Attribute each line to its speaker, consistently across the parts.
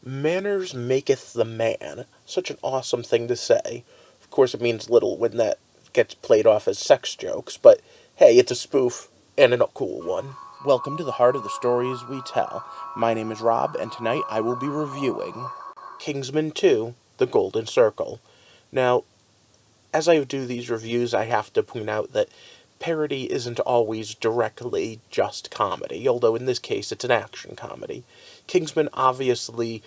Speaker 1: Manners maketh the man. Such an awesome thing to say. Of course, it means little when that gets played off as sex jokes, but hey, it's a spoof, and a cool one. Welcome to the heart of the stories we tell. My name is Rob, and tonight I will be reviewing Kingsman 2, The Golden Circle. Now, as I do these reviews, I have to point out that parody isn't always directly just comedy, although in this case it's an action comedy. Kingsman obviously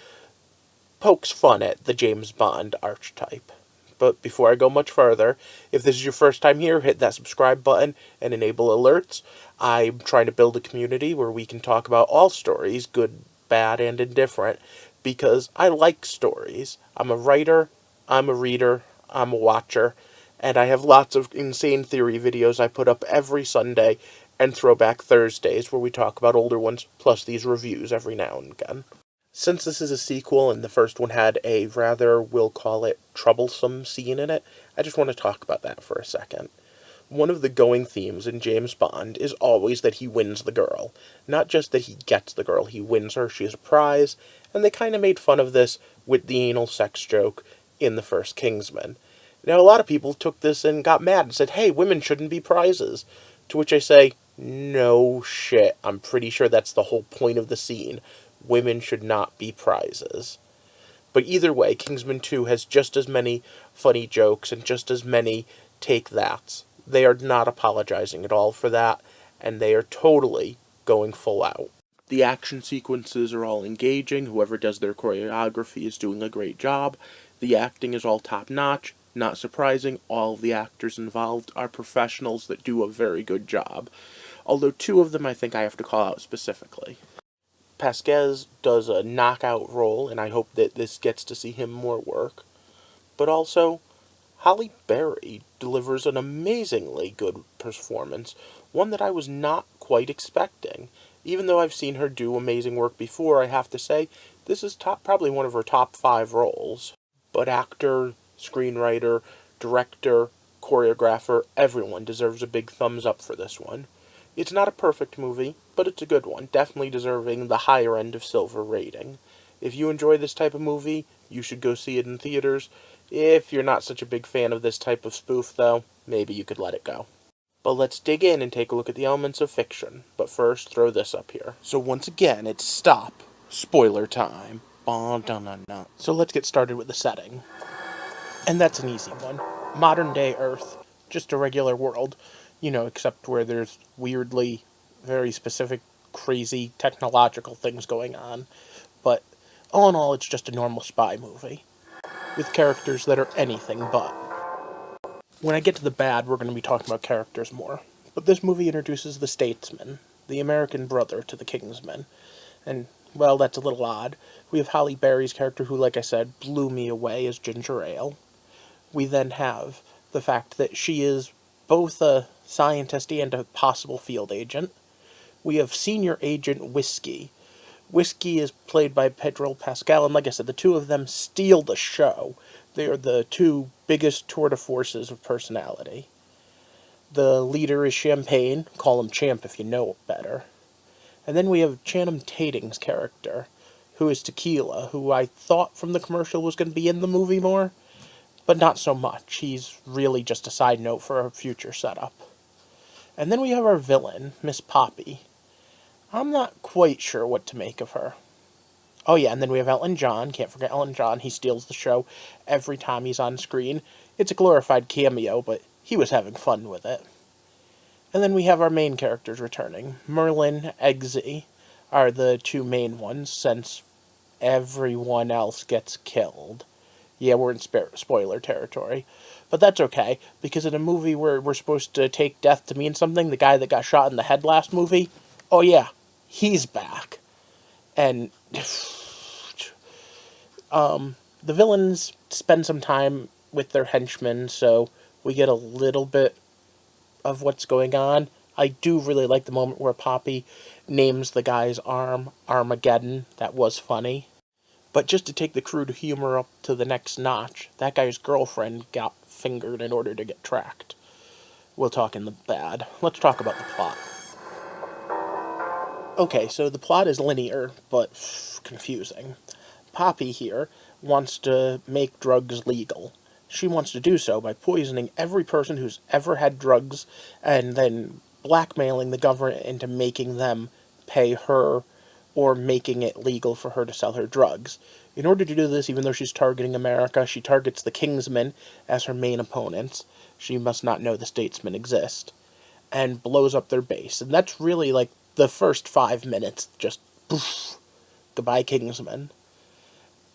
Speaker 1: pokes fun at the James Bond archetype. But before I go much further, if this is your first time here, hit that subscribe button and enable alerts. I'm trying to build a community where we can talk about all stories, good, bad, and indifferent, because I like stories. I'm a writer, I'm a reader, I'm a watcher, and I have lots of insane theory videos I put up every Sunday and Throwback Thursdays where we talk about older ones, plus these reviews every now and again. Since this is a sequel and the first one had a rather, we'll call it, troublesome scene in it, I just want to talk about that for a second. One of the going themes in James Bond is always that he wins the girl. Not just that he gets the girl, he wins her, she is a prize, and they kind of made fun of this with the anal sex joke in the first Kingsman. Now, a lot of people took this and got mad and said, hey, women shouldn't be prizes. To which I say, no shit, I'm pretty sure that's the whole point of the scene. Women should not be prizes. But either way, Kingsman 2 has just as many funny jokes and just as many take-thats. They are not apologizing at all for that, and they are totally going full out. The action sequences are all engaging. Whoever does their choreography is doing a great job. The acting is all top-notch. Not surprising, all of the actors involved are professionals that do a very good job. Although two of them I think I have to call out specifically. Pasquez does a knockout role, and I hope that this gets to see him more work. But also, Halle Berry delivers an amazingly good performance, one that I was not quite expecting. Even though I've seen her do amazing work before, I have to say, this is probably one of her top 5 roles. But actor, screenwriter, director, choreographer, everyone deserves a big thumbs up for this one. It's not a perfect movie, but it's a good one, definitely deserving the higher end of silver rating. If you enjoy this type of movie, you should go see it in theaters. If you're not such a big fan of this type of spoof, though, maybe you could let it go. But let's dig in and take a look at the elements of fiction. But first, throw this up here. So once again, it's stop. Spoiler time. So let's get started with the setting. And that's an easy one. Modern day Earth. Just a regular world. Except where there's weirdly, very specific, crazy technological things going on. But all in all, it's just a normal spy movie. With characters that are anything but. When I get to the bad, we're going to be talking about characters more. But this movie introduces the statesman, the American brother to the Kingsman. And, well, that's a little odd. We have Halle Berry's character who, like I said, blew me away as Ginger Ale. We then have the fact that she is both a scientist and a possible field agent. We have Senior Agent Whiskey. Whiskey is played by Pedro Pascal, and like I said, the two of them steal the show. They are the two biggest tour de forces of personality. The leader is Champagne. Call him Champ if you know better. And then we have Channing Tatum's character, who is Tequila, who I thought from the commercial was going to be in the movie more, but not so much. He's really just a side note for a future setup. And then we have our villain, Miss Poppy. I'm not quite sure what to make of her. Oh yeah, and then we have Elton John. Can't forget Elton John. He steals the show every time he's on screen. It's a glorified cameo, but he was having fun with it. And then we have our main characters returning. Merlin, Eggsy are the two main ones, since everyone else gets killed. Yeah, we're in spoiler territory. But that's okay, because in a movie where we're supposed to take death to mean something, the guy that got shot in the head last movie, oh yeah, he's back. And the villains spend some time with their henchmen, so we get a little bit of what's going on. I do really like the moment where Poppy names the guy's arm Armageddon. That was funny. But just to take the crude humor up to the next notch, that guy's girlfriend got fingered in order to get tracked. We'll talk in the bad. Let's talk about the plot. Okay, so the plot is linear, but confusing. Poppy here wants to make drugs legal. She wants to do so by poisoning every person who's ever had drugs and then blackmailing the government into making them pay her or making it legal for her to sell her drugs. In order to do this, even though she's targeting America, she targets the Kingsmen as her main opponents. She must not know the statesmen exist. And blows up their base. And that's really like the first 5 minutes, just poof, goodbye Kingsman.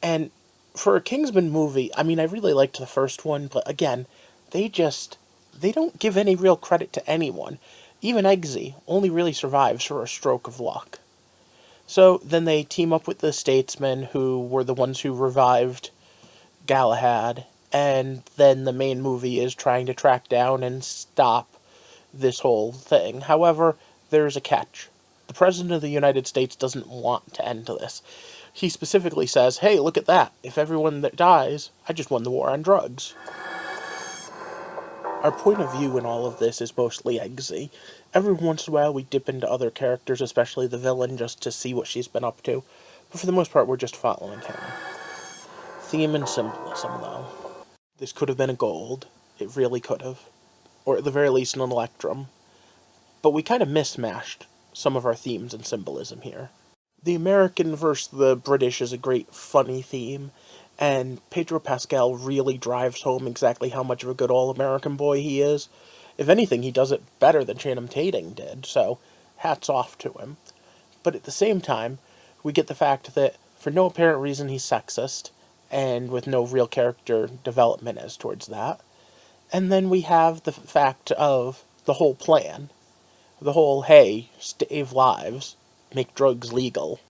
Speaker 1: And for a Kingsman movie, I mean, I really liked the first one, but again, they don't give any real credit to anyone. Even Eggsy only really survives for a stroke of luck. So then they team up with the statesmen who were the ones who revived Galahad, and then the main movie is trying to track down and stop this whole thing. However, there's a catch. The President of the United States doesn't want to end this. He specifically says, hey, look at that. If everyone that dies, I just won the war on drugs. Our point of view in all of this is mostly Eggsy. Every once in a while we dip into other characters, especially the villain, just to see what she's been up to. But for the most part, we're just following him. Theme and symbolism, though. This could have been a gold. It really could have. Or at the very least an electrum. But we kind of mismatched some of our themes and symbolism here. The American versus the British is a great, funny theme, and Pedro Pascal really drives home exactly how much of a good all-American boy he is. If anything, he does it better than Channing Tatum did, so hats off to him. But at the same time, we get the fact that, for no apparent reason, he's sexist, and with no real character development as towards that. And then we have the fact of the whole plan. The whole, hey, save lives, make drugs legal.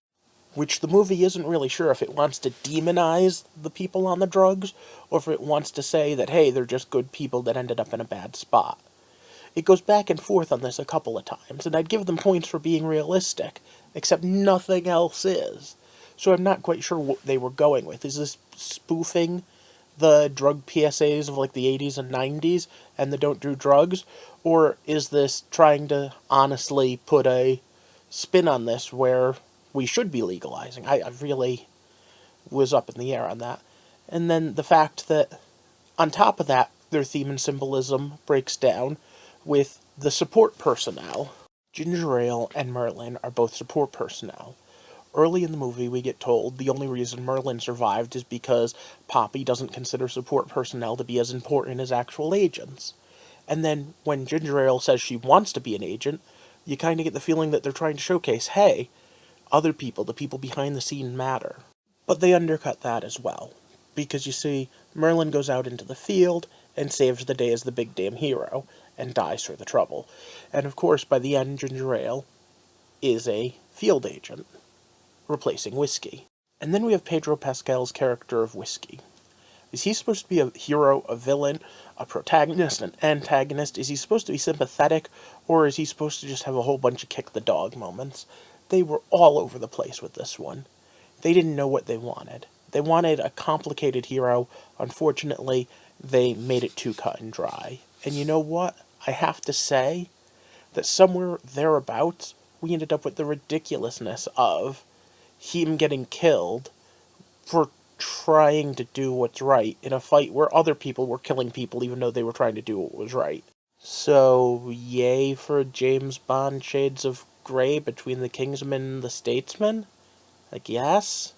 Speaker 1: Which the movie isn't really sure if it wants to demonize the people on the drugs, or if it wants to say that, hey, they're just good people that ended up in a bad spot. It goes back and forth on this a couple of times, and I'd give them points for being realistic, except nothing else is. So I'm not quite sure what they were going with. Is this spoofing the drug PSAs of like the 80s and 90s and the don't do drugs? Or is this trying to honestly put a spin on this where we should be legalizing? I really was up in the air on that. And then the fact that, on top of that, their theme and symbolism breaks down with the support personnel. Ginger Ale and Merlin are both support personnel. Early in the movie, we get told the only reason Merlin survived is because Poppy doesn't consider support personnel to be as important as actual agents. And then, when Ginger Ale says she wants to be an agent, you kind of get the feeling that they're trying to showcase, hey, other people, the people behind the scene matter. But they undercut that as well. Because you see, Merlin goes out into the field and saves the day as the big damn hero, and dies for the trouble. And of course, by the end, Ginger Ale is a field agent, replacing Whiskey. And then we have Pedro Pascal's character of Whiskey. Is he supposed to be a hero, a villain, a protagonist, an antagonist? Is he supposed to be sympathetic, or is he supposed to just have a whole bunch of kick-the-dog moments? They were all over the place with this one. They didn't know what they wanted. They wanted a complicated hero. Unfortunately, they made it too cut and dry. And you know what? I have to say that somewhere thereabouts, we ended up with the ridiculousness of him getting killed for trying to do what's right in a fight where other people were killing people even though they were trying to do what was right. So, yay for James Bond shades of gray between the Kingsman and the Statesman? I guess?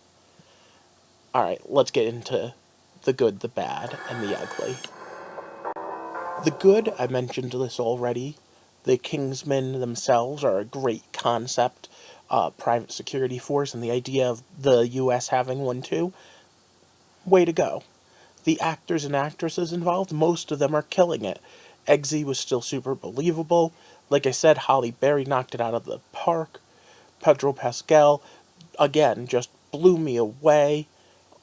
Speaker 1: Alright, let's get into the good, the bad, and the ugly. The good, I mentioned this already. The Kingsmen themselves are a great concept, private security force, and the idea of the U.S. having one too. Way to go. The actors and actresses involved, most of them are killing it. Eggsy was still super believable. Like I said, Halle Berry knocked it out of the park. Pedro Pascal, again, just blew me away.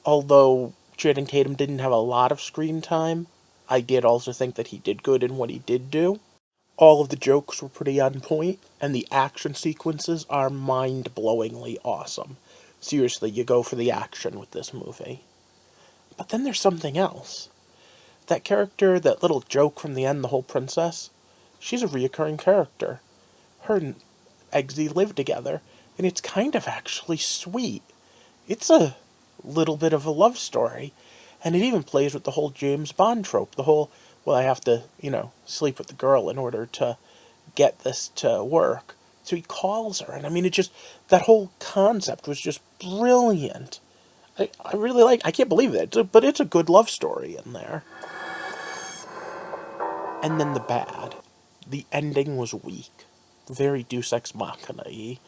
Speaker 1: Although Channing Tatum didn't have a lot of screen time, I did also think that he did good in what he did do. All of the jokes were pretty on point, and the action sequences are mind-blowingly awesome. Seriously, you go for the action with this movie. But then there's something else. That character, that little joke from the end, the whole princess, she's a reoccurring character. Her and Eggsy live together, and it's kind of actually sweet. It's a little bit of a love story. And it even plays with the whole James Bond trope, the whole, well, I have to, sleep with the girl in order to get this to work. So he calls her, and I mean, that whole concept was just brilliant. I really I can't believe it, but it's a good love story in there. And then the bad. The ending was weak. Very Deus Ex Machina-y.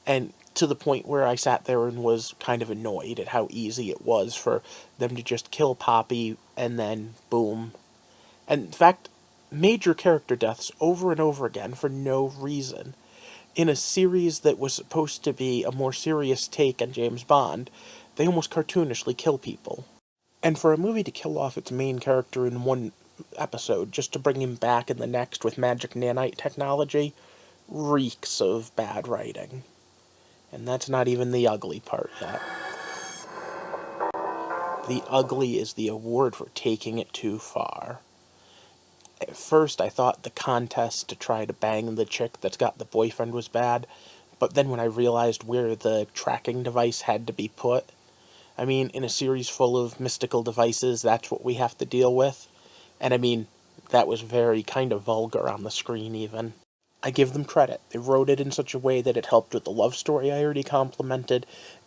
Speaker 1: And to the point where I sat there and was kind of annoyed at how easy it was for them to just kill Poppy and then boom. And in fact, major character deaths over and over again for no reason. In a series that was supposed to be a more serious take on James Bond, they almost cartoonishly kill people. And for a movie to kill off its main character in one episode just to bring him back in the next with magic nanite technology reeks of bad writing. And that's not even the ugly part yet. The ugly is the award for taking it too far. At first, I thought the contest to try to bang the chick that's got the boyfriend was bad, but then when I realized where the tracking device had to be put, I mean, in a series full of mystical devices, that's what we have to deal with. And I mean, that was very kind of vulgar on the screen even. I give them credit. They wrote it in such a way that it helped with the love story I already complimented,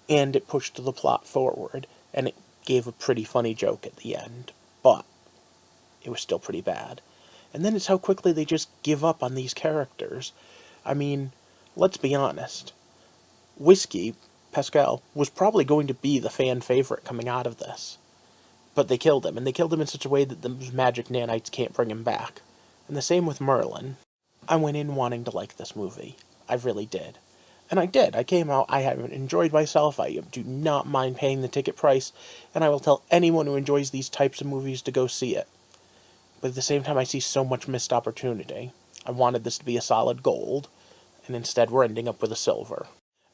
Speaker 1: and it pushed the plot forward, and it gave a pretty funny joke at the end. But it was still pretty bad. And then it's how quickly they just give up on these characters. I mean, let's be honest. Whiskey, Pascal, was probably going to be the fan favorite coming out of this. But they killed him, and they killed him in such a way that the magic nanites can't bring him back. And the same with Merlin. I went in wanting to like this movie. I really did. And I did. I came out, I have enjoyed myself, I do not mind paying the ticket price, and I will tell anyone who enjoys these types of movies to go see it. But at the same time, I see so much missed opportunity. I wanted this to be a solid gold, and instead we're ending up with a silver.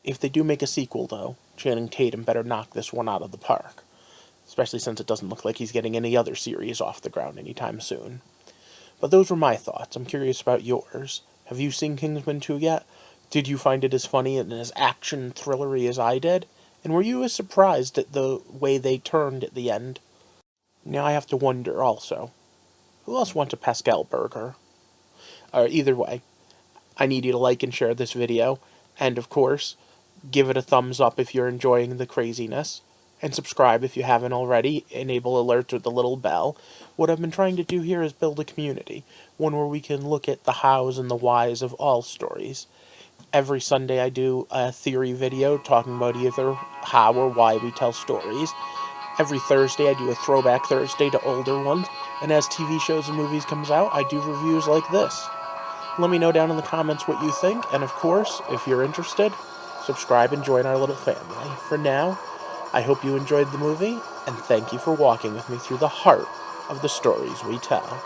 Speaker 1: If they do make a sequel, though, Channing Tatum better knock this one out of the park. Especially since it doesn't look like he's getting any other series off the ground anytime soon. But those were my thoughts. I'm curious about yours. Have you seen Kingsman 2 yet? Did you find it as funny and as action-thrillery as I did? And were you as surprised at the way they turned at the end? Now I have to wonder also, who else wants a Pascal burger? Either way, I need you to like and share this video, and of course, give it a thumbs up if you're enjoying the craziness, and subscribe if you haven't already, enable alerts with the little bell. What I've been trying to do here is build a community, one where we can look at the hows and the whys of all stories. Every Sunday I do a theory video talking about either how or why we tell stories. Every Thursday I do a Throwback Thursday to older ones, and as TV shows and movies comes out, I do reviews like this. Let me know down in the comments what you think, and of course, if you're interested, subscribe and join our little family. For now, I hope you enjoyed the movie, and thank you for walking with me through the heart of the stories we tell.